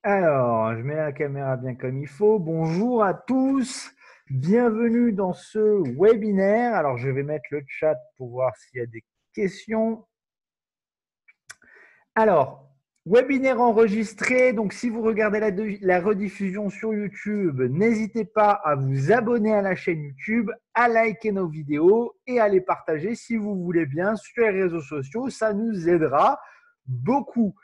Alors, je mets la caméra bien comme il faut. Bonjour à tous, bienvenue dans ce webinaire. Alors, je vais mettre le chat pour voir s'il y a des questions. Alors, webinaire enregistré. Donc, si vous regardez la rediffusion sur YouTube, n'hésitez pas à vous abonner à la chaîne YouTube, à liker nos vidéos et à les partager si vous voulez bien sur les réseaux sociaux. Ça nous aidera beaucoup.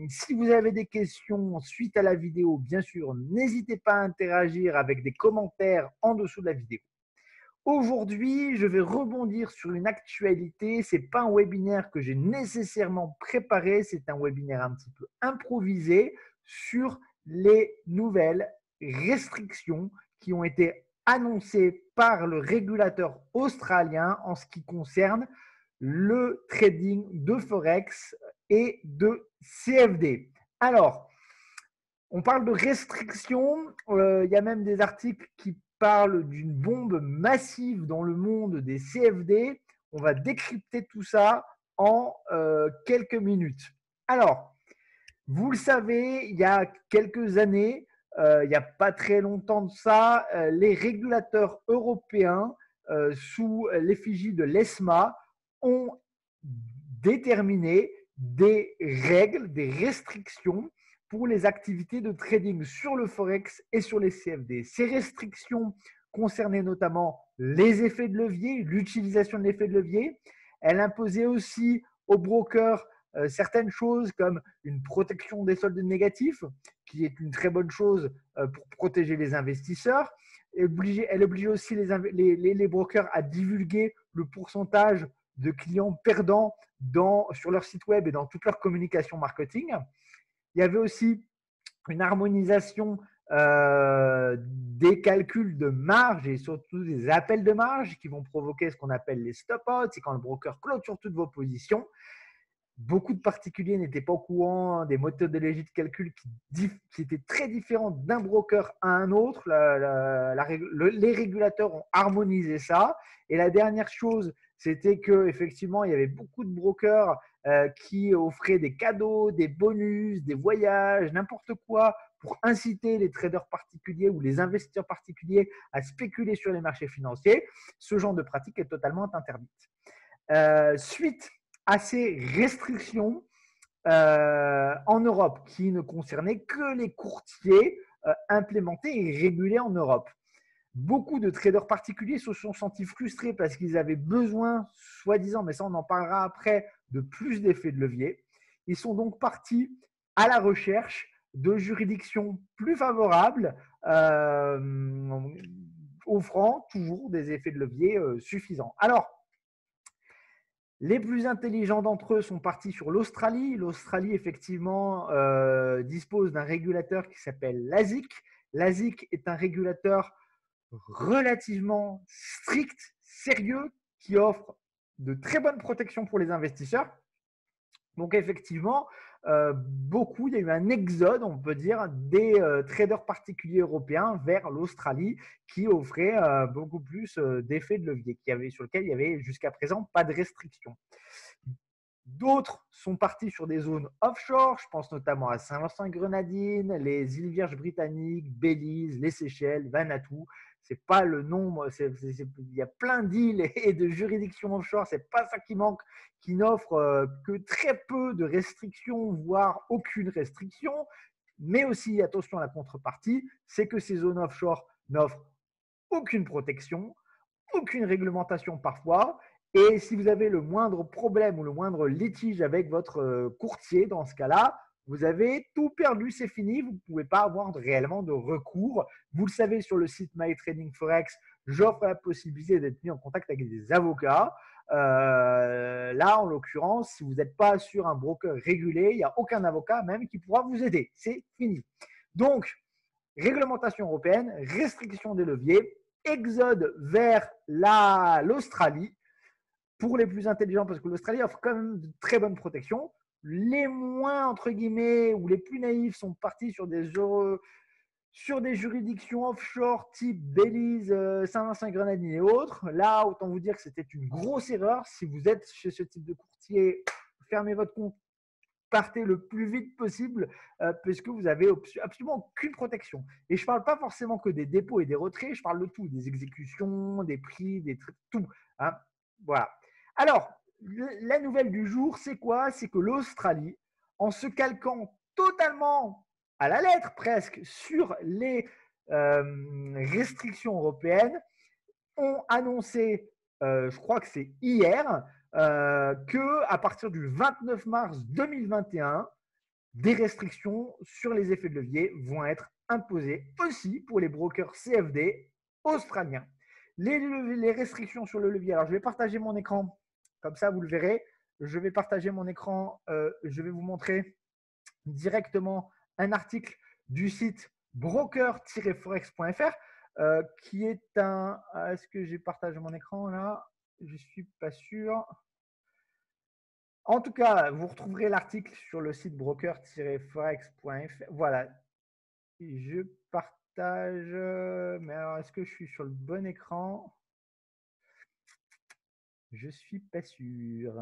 Si vous avez des questions suite à la vidéo, bien sûr, n'hésitez pas à interagir avec des commentaires en dessous de la vidéo. Aujourd'hui, je vais rebondir sur une actualité. Ce n'est pas un webinaire que j'ai nécessairement préparé, c'est un webinaire un petit peu improvisé sur les nouvelles restrictions qui ont été annoncées par le régulateur australien en ce qui concerne le trading de Forex et de CFD. Alors, on parle de restrictions, il y a même des articles qui parlent d'une bombe massive dans le monde des CFD. On va décrypter tout ça en quelques minutes. Alors, vous le savez, il y a quelques années, il n'y a pas très longtemps de ça, les régulateurs européens, sous l'effigie de l'ESMA, ont déterminé des règles, des restrictions pour les activités de trading sur le Forex et sur les CFD. Ces restrictions concernaient notamment les effets de levier, l'utilisation de l'effet de levier. Elles imposaient aussi aux brokers certaines choses comme une protection des soldes négatifs, qui est une très bonne chose pour protéger les investisseurs. Elle obligeait aussi les brokers à divulguer le pourcentage de clients perdants sur leur site web et dans toute leur communication marketing. Il y avait aussi une harmonisation des calculs de marge et surtout des appels de marge qui vont provoquer ce qu'on appelle les stop-outs, c'est quand le broker clôture toutes vos positions. Beaucoup de particuliers n'étaient pas au courant des méthodologies de calcul qui étaient très différentes d'un broker à un autre. Les régulateurs ont harmonisé ça. Et la dernière chose, c'était qu'effectivement, il y avait beaucoup de brokers qui offraient des cadeaux, des bonus, des voyages, n'importe quoi pour inciter les traders particuliers ou les investisseurs particuliers à spéculer sur les marchés financiers. Ce genre de pratique est totalement interdite. Suite à ces restrictions en Europe qui ne concernaient que les courtiers implémentés et régulés en Europe. Beaucoup de traders particuliers se sont sentis frustrés parce qu'ils avaient besoin, soi-disant, mais ça on en parlera après, de plus d'effets de levier. Ils sont donc partis à la recherche de juridictions plus favorables, offrant toujours des effets de levier suffisants. Alors, les plus intelligents d'entre eux sont partis sur l'Australie. L'Australie, effectivement, dispose d'un régulateur qui s'appelle l'ASIC. L'ASIC est un régulateur relativement strict, sérieux, qui offre de très bonnes protections pour les investisseurs. Donc, effectivement, il y a eu un exode, on peut dire, des traders particuliers européens vers l'Australie qui offrait beaucoup plus d'effets de levier, sur lequel il y avait jusqu'à présent pas de restrictions. D'autres sont partis sur des zones offshore, je pense notamment à Saint-Vincent et Grenadines, les îles Vierges britanniques, Belize, les Seychelles, Vanuatu. C'est pas le nombre, il y a plein d'îles et de juridictions offshore, c'est pas ça qui manque, qui n'offrent que très peu de restrictions, voire aucune restriction. Mais aussi, attention à la contrepartie, c'est que ces zones offshore n'offrent aucune protection, aucune réglementation parfois. Et si vous avez le moindre problème ou le moindre litige avec votre courtier, dans ce cas-là, vous avez tout perdu, c'est fini, vous ne pouvez pas avoir réellement de recours. Vous le savez, sur le site My Trading Forex, j'offre la possibilité d'être mis en contact avec des avocats. Là, en l'occurrence, si vous n'êtes pas sur un broker régulé, il n'y a aucun avocat même qui pourra vous aider. C'est fini. Donc, réglementation européenne, restriction des leviers, exode vers l'Australie pour les plus intelligents, parce que l'Australie offre quand même de très bonnes protections. Les moins, entre guillemets, ou les plus naïfs sont partis sur des juridictions offshore type Belize, Saint-Vincent et Grenadines et autres. Là, autant vous dire que c'était une grosse erreur. Si vous êtes chez ce type de courtier, fermez votre compte partez le plus vite possible puisque vous n'avez absolument aucune protection. Et je ne parle pas forcément que des dépôts et des retraits, je parle de tout, des exécutions, des prix, tout. Hein. Voilà. Alors, la nouvelle du jour, c'est quoi? C'est que l'Australie, en se calquant totalement à la lettre presque sur les restrictions européennes, ont annoncé, je crois que c'est hier, qu'à partir du 29 mars 2021, des restrictions sur les effets de levier vont être imposées aussi pour les brokers CFD australiens. Les restrictions sur le levier, alors je vais partager mon écran, comme ça vous le verrez. Je vais partager mon écran, je vais vous montrer directement un article du site broker-forex.fr qui est un… Est-ce que j'ai partagé mon écran là? Je ne suis pas sûr. En tout cas, vous retrouverez l'article sur le site broker-forex.fr. Voilà. Je partage. Mais alors, est-ce que je suis sur le bon écran? Je ne suis pas sûr.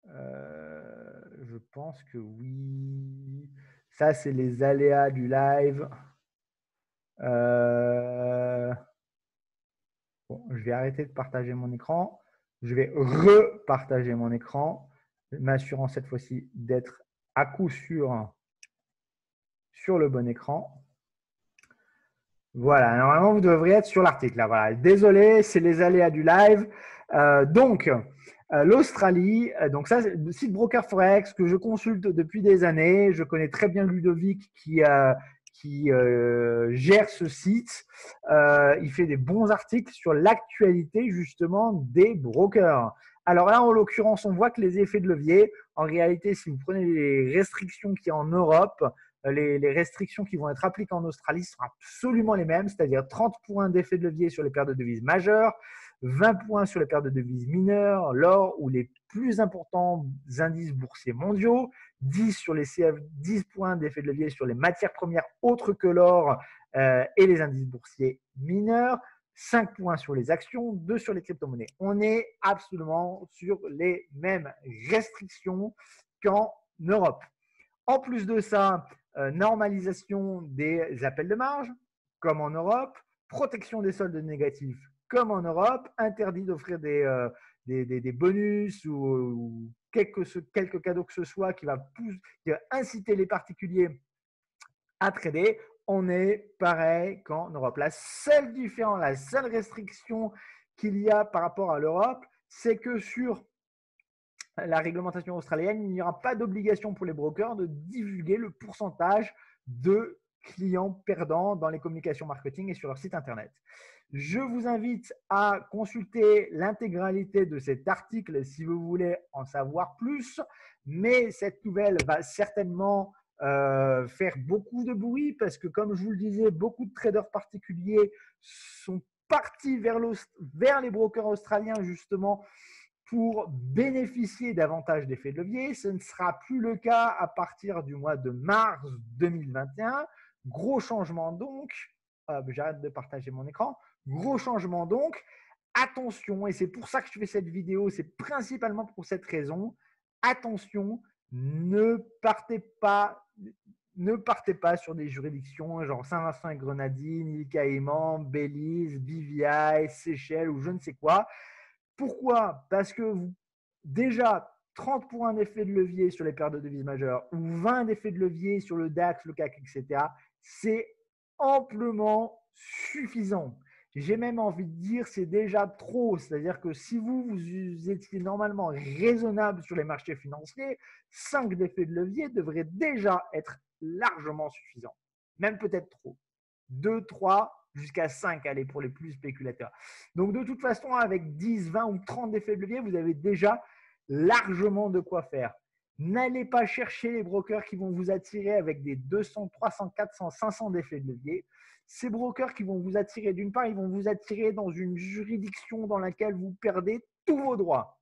Je pense que oui. Ça, c'est les aléas du live. Bon, je vais arrêter de partager mon écran. Je vais repartager mon écran, m'assurant cette fois-ci d'être à coup sûr sur le bon écran. Voilà, normalement, vous devriez être sur l'article. Voilà. Désolé, c'est les aléas du live. L'Australie, donc ça, c'est le site Broker Forex que je consulte depuis des années. Je connais très bien Ludovic qui gère ce site. Il fait des bons articles sur l'actualité justement des brokers. Alors là, en l'occurrence, on voit que les effets de levier, en réalité, si vous prenez les restrictions qu'il y a en Europe, les restrictions qui vont être appliquées en Australie seront absolument les mêmes, c'est-à-dire 30 points d'effet de levier sur les paires de devises majeures, 20 points sur les paires de devises mineures, l'or ou les plus importants indices boursiers mondiaux, 10 sur les CF, 10 points d'effet de levier sur les matières premières autres que l'or et les indices boursiers mineurs, 5 points sur les actions, 2 sur les crypto-monnaies. On est absolument sur les mêmes restrictions qu'en Europe. En plus de ça, normalisation des appels de marge, comme en Europe, protection des soldes négatifs, comme en Europe, interdit d'offrir des bonus ou quelques cadeaux que ce soit qui va inciter les particuliers à trader. On est pareil qu'en Europe. La seule différence, la seule restriction qu'il y a par rapport à l'Europe, c'est que sur la réglementation australienne, il n'y aura pas d'obligation pour les brokers de divulguer le pourcentage de clients perdants dans les communications marketing et sur leur site internet. Je vous invite à consulter l'intégralité de cet article si vous voulez en savoir plus, mais cette nouvelle va certainement faire beaucoup de bruit parce que, comme je vous le disais, beaucoup de traders particuliers sont partis vers les brokers australiens justement pour bénéficier davantage d'effets de levier. Ce ne sera plus le cas à partir du mois de mars 2021. Gros changement donc. J'arrête de partager mon écran. Gros changement donc. Attention, et c'est pour ça que je fais cette vidéo, c'est principalement pour cette raison. Attention, ne partez pas sur des juridictions genre Saint-Vincent et Grenadines, îles Caïmans, Belize, BVI, Seychelles ou je ne sais quoi. Pourquoi? Parce que déjà 30 points d'effet de levier sur les paires de devises majeures ou 20 d'effet de levier sur le DAX, le CAC, etc., c'est amplement suffisant. J'ai même envie de dire c'est déjà trop. C'est-à-dire que si vous étiez normalement raisonnable sur les marchés financiers, 5 d'effet de levier devraient déjà être largement suffisants. Même peut-être trop. 2, 3, jusqu'à 5, allez, pour les plus spéculateurs. Donc, de toute façon, avec 10, 20 ou 30 d'effets de levier, vous avez déjà largement de quoi faire. N'allez pas chercher les brokers qui vont vous attirer avec des 200, 300, 400, 500 d'effets de levier. Ces brokers qui vont vous attirer, d'une part, ils vont vous attirer dans une juridiction dans laquelle vous perdez tous vos droits,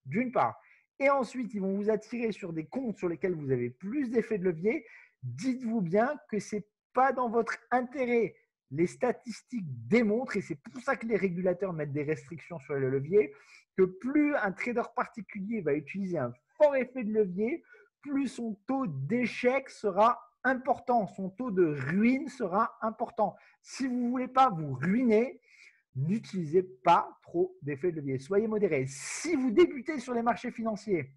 d'une part. Et ensuite, ils vont vous attirer sur des comptes sur lesquels vous avez plus d'effets de levier. Dites-vous bien que ce n'est pas dans votre intérêt. Les statistiques démontrent, et c'est pour ça que les régulateurs mettent des restrictions sur le levier, que plus un trader particulier va utiliser un fort effet de levier, plus son taux d'échec sera important, son taux de ruine sera important. Si vous ne voulez pas vous ruiner, n'utilisez pas trop d'effets de levier. Soyez modéré. Si vous débutez sur les marchés financiers,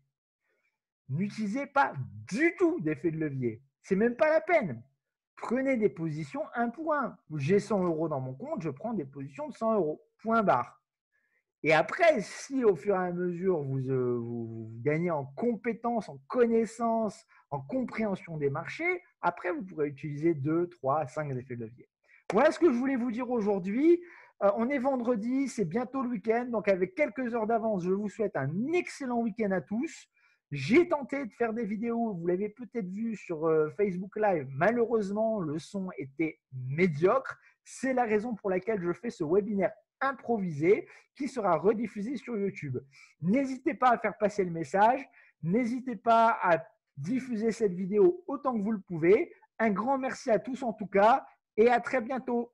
n'utilisez pas du tout d'effets de levier. C'est même pas la peine. Prenez des positions 1 pour 1. J'ai 100 € dans mon compte, je prends des positions de 100 €. Point barre. Et après, si au fur et à mesure vous gagnez en compétences, en connaissances, en compréhension des marchés, après vous pourrez utiliser 2, 3, 5 effets de levier. Voilà ce que je voulais vous dire aujourd'hui. On est vendredi, c'est bientôt le week-end, donc avec quelques heures d'avance, je vous souhaite un excellent week-end à tous. J'ai tenté de faire des vidéos, vous l'avez peut-être vu sur Facebook Live. Malheureusement, le son était médiocre. C'est la raison pour laquelle je fais ce webinaire improvisé qui sera rediffusé sur YouTube. N'hésitez pas à faire passer le message. N'hésitez pas à diffuser cette vidéo autant que vous le pouvez. Un grand merci à tous en tout cas et à très bientôt.